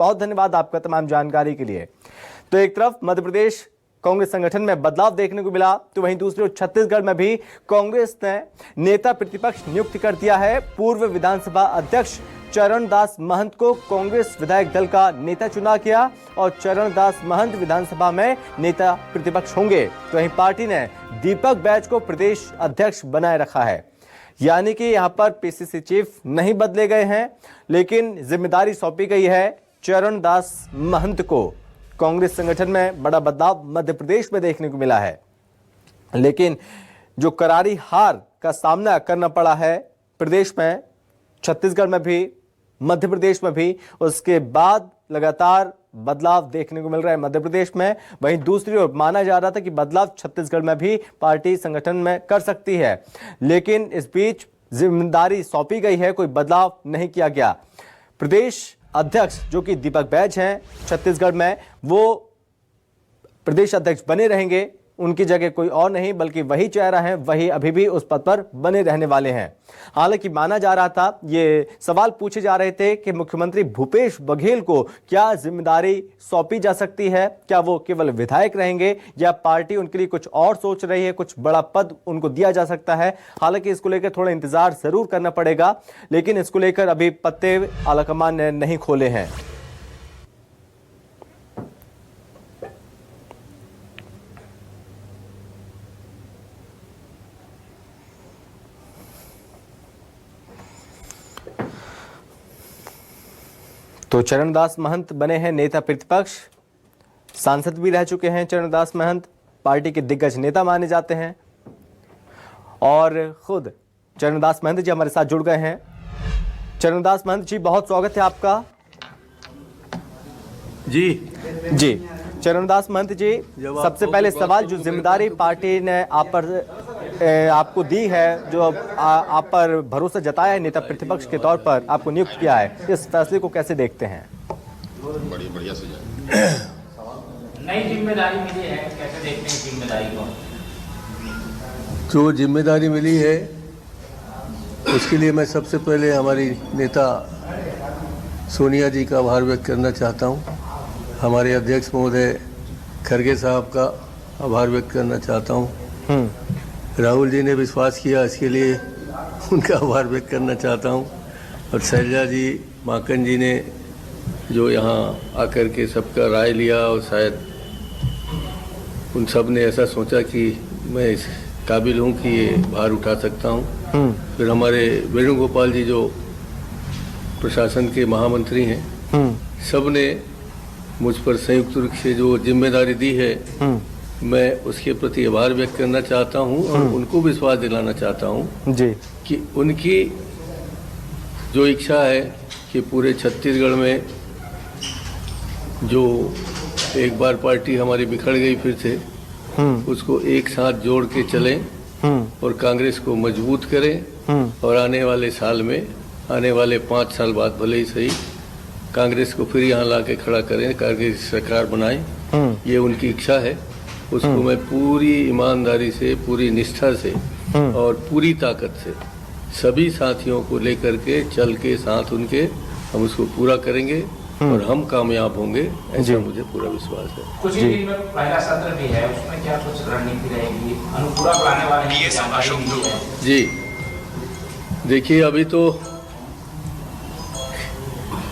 बहुत धन्यवाद आपका तमाम जानकारी के लिए। तो एक तरफ मध्य प्रदेश कांग्रेस संगठन में बदलाव देखने को मिला, तो वहीं दूसरी ओर छत्तीसगढ़ में भी कांग्रेस ने नेता प्रतिपक्ष नियुक्त कर दिया है। पूर्व विधानसभा अध्यक्ष चरणदास महंत को कांग्रेस विधायक दल का नेता चुना गया और चरणदास महंत विधानसभा में नेता प्रतिपक्ष होंगे। तो वहीं पार्टी ने दीपक बैज को प्रदेश अध्यक्ष बनाए रखा है, यानी कि यहां पर पीसीसी चीफ नहीं बदले गए हैं, लेकिन जिम्मेदारी सौंपी गई है चरणदास महंत को। कांग्रेस संगठन में बड़ा बदलाव मध्य प्रदेश में देखने को मिला है, लेकिन जो करारी हार का सामना करना पड़ा है प्रदेश में, छत्तीसगढ़ में भी, मध्य प्रदेश में भी, उसके बाद लगातार बदलाव देखने को मिल रहा है मध्य प्रदेश में। वहीं दूसरी ओर माना जा रहा था कि बदलाव छत्तीसगढ़ में भी पार्टी संगठन में कर सकती है, लेकिन इस बीच जिम्मेदारी सौंपी गई है, कोई बदलाव नहीं किया गया। प्रदेश अध्यक्ष जो कि दीपक बैज हैं छत्तीसगढ़ में, वो प्रदेश अध्यक्ष बने रहेंगे, उनकी जगह कोई और नहीं बल्कि वही चेहरा है, वही अभी भी उस पद पर बने रहने वाले हैं। हालांकि माना जा रहा था, ये सवाल पूछे जा रहे थे कि मुख्यमंत्री भूपेश बघेल को क्या जिम्मेदारी सौंपी जा सकती है, क्या वो केवल विधायक रहेंगे या पार्टी उनके लिए कुछ और सोच रही है, कुछ बड़ा पद उनको दिया जा सकता है। हालांकि इसको लेकर थोड़ा इंतजार जरूर करना पड़ेगा, लेकिन इसको लेकर अभी पत्ते आलाकमान ने नहीं खोले हैं। तो चरणदास महंत बने हैं नेता प्रतिपक्ष, सांसद भी रह चुके हैं चरणदास महंत, पार्टी के दिग्गज नेता माने जाते हैं और खुद चरणदास महंत जी हमारे साथ जुड़ गए हैं। चरणदास महंत जी, बहुत स्वागत है आपका। जी चरणदास महंत जी, सबसे पहले सवाल, जो जिम्मेदारी पार्टी ने आपको दी है, जो आप पर भरोसा जताया है नेता प्रतिपक्ष के तौर पर आपको नियुक्त किया है, इस फैसले को कैसे देखते हैं? बढ़िया से नई जिम्मेदारी मिली है, कैसे देखते हैं जिम्मेदारी को? जो जिम्मेदारी मिली है उसके लिए मैं सबसे पहले हमारी नेता सोनिया जी का आभार व्यक्त करना चाहता हूँ। हमारे अध्यक्ष महोदय खड़गे साहब का आभार व्यक्त करना चाहता हूँ। राहुल जी ने विश्वास किया, इसके लिए उनका आभार व्यक्त करना चाहता हूँ। और शैलजा जी, माकन जी ने जो यहाँ आकर के सबका राय लिया और शायद उन सब ने ऐसा सोचा कि मैं इस काबिल हूँ कि ये भार उठा सकता हूँ। फिर हमारे वेणुगोपाल जी जो प्रशासन के महामंत्री हैं, सब ने मुझ पर संयुक्त रूप से जो जिम्मेदारी दी है, मैं उसके प्रति आभार व्यक्त करना चाहता हूं और उनको विश्वास दिलाना चाहता हूं जी कि उनकी जो इच्छा है कि पूरे छत्तीसगढ़ में जो एक बार पार्टी हमारी बिखर गई फिर से, उसको एक साथ जोड़ के चलें और कांग्रेस को मजबूत करें और आने वाले साल में, आने वाले 5 साल बाद भले ही सही, कांग्रेस को फिर यहाँ ला के खड़ा करें, कांग्रेस सरकार बनाएं। ये उनकी इच्छा है। उसको मैं पूरी ईमानदारी से, पूरी निष्ठा से और पूरी ताकत से सभी साथियों को लेकर के चल के साथ उनके हम उसको पूरा करेंगे और हम कामयाब होंगे, ऐसा मुझे पूरा विश्वास है। कुछ ही दिन में पहला सत्र भी है, उसमें क्या कुछ रणनीति रहेगी? अनुपूरक बुलाने वाले हैं, जानकारी है? जी देखिए, अभी तो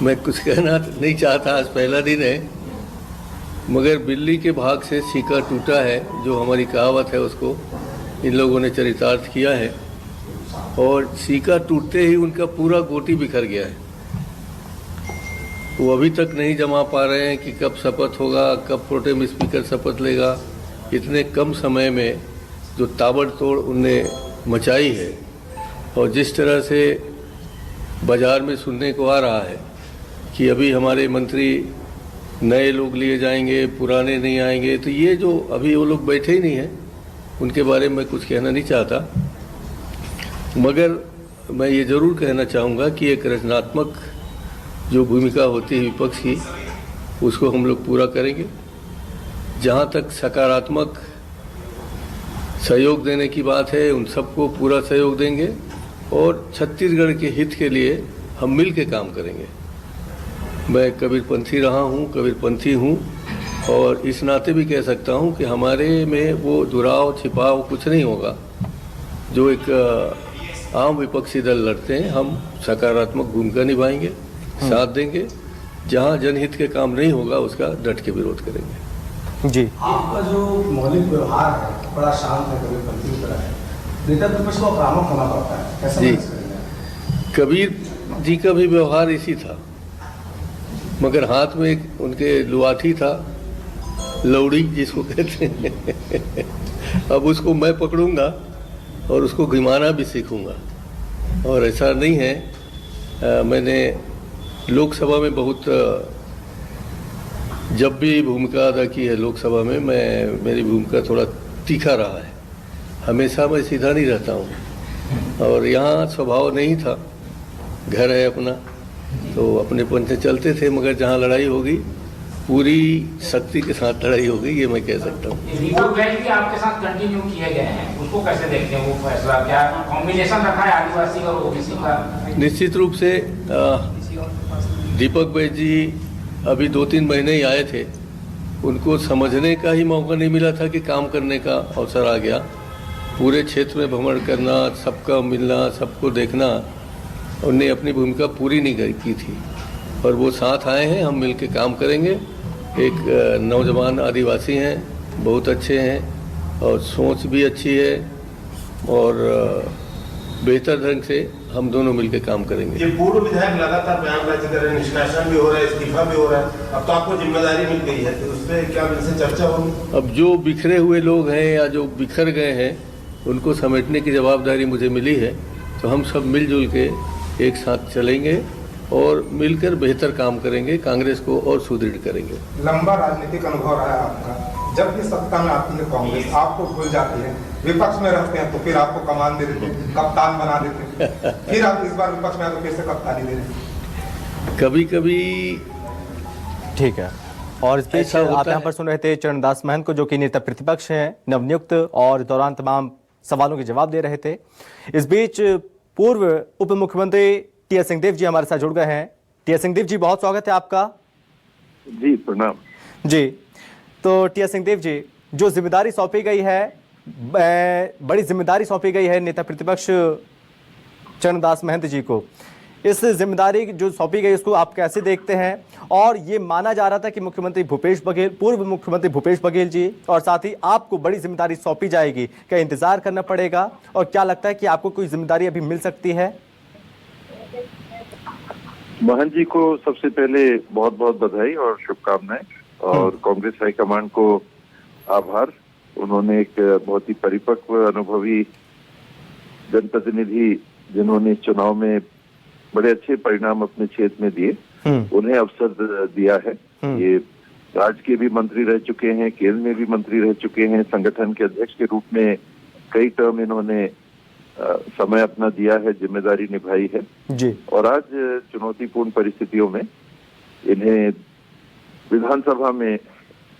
मैं कुछ कहना नहीं चाहता, आज पहला दिन है, मगर बिल्ली के भाग से सीका टूटा है, जो हमारी कहावत है उसको इन लोगों ने चरितार्थ किया है और सीका टूटते ही उनका पूरा गोटी बिखर गया है। वो अभी तक नहीं जमा पा रहे हैं कि कब शपथ होगा, कब प्रोटेम स्पीकर शपथ लेगा। इतने कम समय में जो ताबड़तोड़ उनने मचाई है और जिस तरह से बाजार में सुनने को आ रहा है कि अभी हमारे मंत्री नए लोग लिए जाएंगे, पुराने नहीं आएंगे, तो ये जो अभी वो लोग बैठे ही नहीं हैं, उनके बारे में कुछ कहना नहीं चाहता। मगर मैं ये ज़रूर कहना चाहूँगा कि एक रचनात्मक जो भूमिका होती है विपक्ष की, उसको हम लोग पूरा करेंगे। जहाँ तक सकारात्मक सहयोग देने की बात है, उन सबको पूरा सहयोग देंगे और छत्तीसगढ़ के हित के लिए हम मिल के काम करेंगे। मैं कबीरपंथी रहा हूँ, कबीरपंथी हूँ, और इस नाते भी कह सकता हूँ कि हमारे में वो दुराव छिपाव कुछ नहीं होगा। जो एक आम विपक्षी दल लड़ते हैं, हम सकारात्मक भूमिका निभाएंगे, साथ देंगे। जहाँ जनहित के काम नहीं होगा उसका डट के विरोध करेंगे। जी, आपका जो मौलिक व्यवहार है बड़ा शांत है, कबीरपंथी की तरह है, नेता प्रतिपक्ष को आक्रामक होना पड़ता है, कैसा जी। मैनेज करेंगे? कबीर जी का भी व्यवहार इसी था, मगर हाथ में एक उनके लुआठी था, लौड़ी जिसको कहते हैं। अब उसको मैं पकड़ूंगा और उसको घुमाना भी सीखूंगा। और ऐसा नहीं है, मैंने लोकसभा में बहुत जब भी भूमिका अदा की है लोकसभा में, मेरी भूमिका थोड़ा तीखा रहा है। हमेशा मैं सीधा नहीं रहता हूँ, और यहाँ स्वभाव नहीं था, घर है अपना तो अपने पंथ चलते थे, मगर जहाँ लड़ाई होगी पूरी शक्ति के साथ लड़ाई होगी, ये मैं कह सकता हूँ। दीपक बैच भी आपके साथ कंटिन्यू किए गए हैं, उसको कैसे देखते हैं? वो फैसला क्या कॉम्बिनेशन रखा है आदिवासी और ओबीसी का? निश्चित रूप से दीपक बैच जी अभी 2-3 महीने ही आए थे, उनको समझने का ही मौका नहीं मिला था कि काम करने का अवसर आ गया। पूरे क्षेत्र में भ्रमण करना, सबका मिलना, सबको देखना, उनने अपनी भूमिका पूरी नहीं की थी। और वो साथ आए हैं, हम मिल के काम करेंगे। एक नौजवान आदिवासी हैं, बहुत अच्छे हैं और सोच भी अच्छी है, और बेहतर ढंग से हम दोनों मिलकर काम करेंगे। ये पूर्व विधायक लगातार बयानबाजी कर रहे हैं, निष्कासन भी हो रहा है, इस्तीफा भी हो रहा है, अब तो आपको जिम्मेदारी मिल गई है, तो उस पर क्या इनसे चर्चा होगी? अब जो बिखरे हुए लोग हैं या जो बिखर गए हैं, उनको समेटने की जवाबदारी मुझे मिली है, तो हम सब मिलजुल के एक साथ चलेंगे और मिलकर बेहतर काम करेंगे, कांग्रेस को और सुदृढ़ करेंगे। लंबा राजनीतिक अनुभव रहा है आपका, जब भी सत्ता में आती है कांग्रेस आपको भूल जाती है, विपक्ष में रहते हैं तो फिर आपको कमान दे देते हैं, कप्तान बना देते हैं, फिर आप इस बार विपक्ष में आकर फिर से कप्तानी दे रहे हैं। कभी कभी ठीक है। और इस बीच ऐसा होता आप यहाँ है। पर सुन रहे थे चरणदास महंत को, जो कि नेता प्रतिपक्ष हैं नवनियुक्त, और दौरान तमाम सवालों के जवाब दे रहे थे। इस बीच पूर्व उप मुख्यमंत्री टी.एस. सिंहदेव जी हमारे साथ जुड़ गए हैं। टी.एस. सिंहदेव जी, बहुत स्वागत है आपका। जी प्रणाम। जी, तो टी.एस. सिंहदेव जी, जो जिम्मेदारी सौंपी गई है, बड़ी जिम्मेदारी सौंपी गई है नेता प्रतिपक्ष चरणदास महंत जी को, इस जिम्मेदारी जो सौंपी गई उसको आप कैसे देखते हैं? और ये माना जा रहा था कि मुख्यमंत्री भूपेश बघेल, पूर्व मुख्यमंत्री भूपेश बघेल जी और साथ ही आपको बड़ी जिम्मेदारी सौंपी जाएगी, क्या इंतजार करना पड़ेगा? और क्या लगता है कि आपको कोई जिम्मेदारी अभी मिल सकती है? महंत जी को सबसे पहले बहुत बहुत बधाई और शुभकामनाएं, और कांग्रेस हाईकमांड को आभार। उन्होंने एक बहुत ही परिपक्व अनुभवी जनप्रतिनिधि, जिन्होंने इस चुनाव में बड़े अच्छे परिणाम अपने क्षेत्र में दिए, उन्हें अवसर दिया है। ये राज्य के भी मंत्री रह चुके हैं, केंद्र में भी मंत्री रह चुके हैं, संगठन के अध्यक्ष के रूप में कई टर्म इन्होंने समय अपना दिया है, जिम्मेदारी निभाई है जी। और आज चुनौतीपूर्ण परिस्थितियों में इन्हें विधानसभा में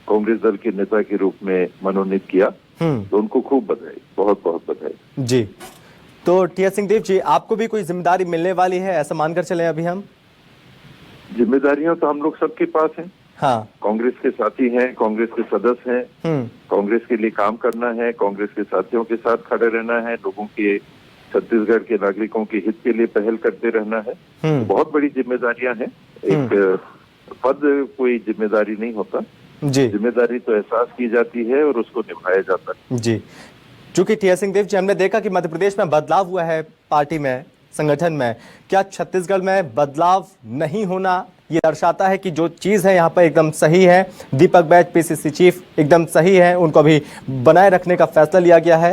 कांग्रेस दल के नेता के रूप में मनोनीत किया, तो उनको खूब बधाई, बहुत बहुत बधाई। जी, तो टी.एस. सिंहदेव जी, आपको भी कोई जिम्मेदारी मिलने वाली है, ऐसा मानकर चले अभी हम? जिम्मेदारियां तो हम लोग सबके पास हैं। हाँ। कांग्रेस के साथी हैं, कांग्रेस के सदस्य हैं, कांग्रेस के लिए काम करना है, कांग्रेस के साथियों के साथ खड़े रहना है, लोगों के, छत्तीसगढ़ के नागरिकों के हित के लिए पहल करते रहना है। तो बहुत बड़ी जिम्मेदारियां हैं। एक पद कोई जिम्मेदारी नहीं होता जी। जिम्मेदारी तो एहसास की जाती है और उसको निभाया जाता है। जी, चूंकि टी.एस. सिंहदेव जी, हमने देखा कि मध्य प्रदेश में बदलाव हुआ है पार्टी में, संगठन में, क्या छत्तीसगढ़ में बदलाव नहीं होना ये दर्शाता है कि जो चीज है यहाँ पर एकदम सही है? दीपक बैच पीसीसी चीफ एकदम सही है, उनको अभी बनाए रखने का फैसला लिया गया है?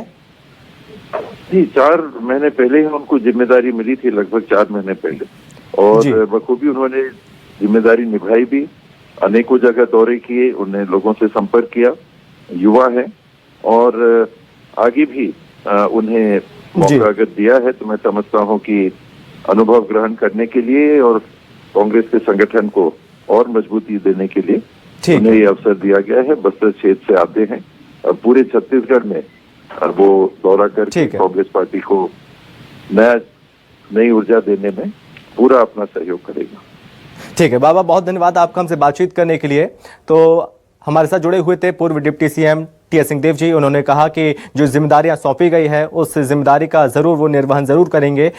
जी, 4 महीने पहले ही उनको जिम्मेदारी मिली थी, लगभग 4 महीने पहले, और बखूबी उन्होंने जिम्मेदारी निभाई भी। अनेकों जगह दौरे किए, उन्हें लोगों से संपर्क किया, युवा है और आगे भी उन्हें मौका अगर दिया है तो मैं समझता हूं कि अनुभव ग्रहण करने के लिए और कांग्रेस के संगठन को और मजबूती देने के लिए उन्हें ये अवसर दिया गया है। बस्तर क्षेत्र से आते हैं और पूरे छत्तीसगढ़ में वो दौरा करके कांग्रेस पार्टी को नई ऊर्जा देने में पूरा अपना सहयोग करेगा। ठीक है बाबा, बहुत धन्यवाद आपका हमसे बातचीत करने के लिए। तो हमारे साथ जुड़े हुए थे पूर्व डिप्टी सीएम टी.एस. सिंहदेव जी। उन्होंने कहा कि जो जिम्मेदारियां सौंपी गई है उस जिम्मेदारी का जरूर वो निर्वहन जरूर करेंगे।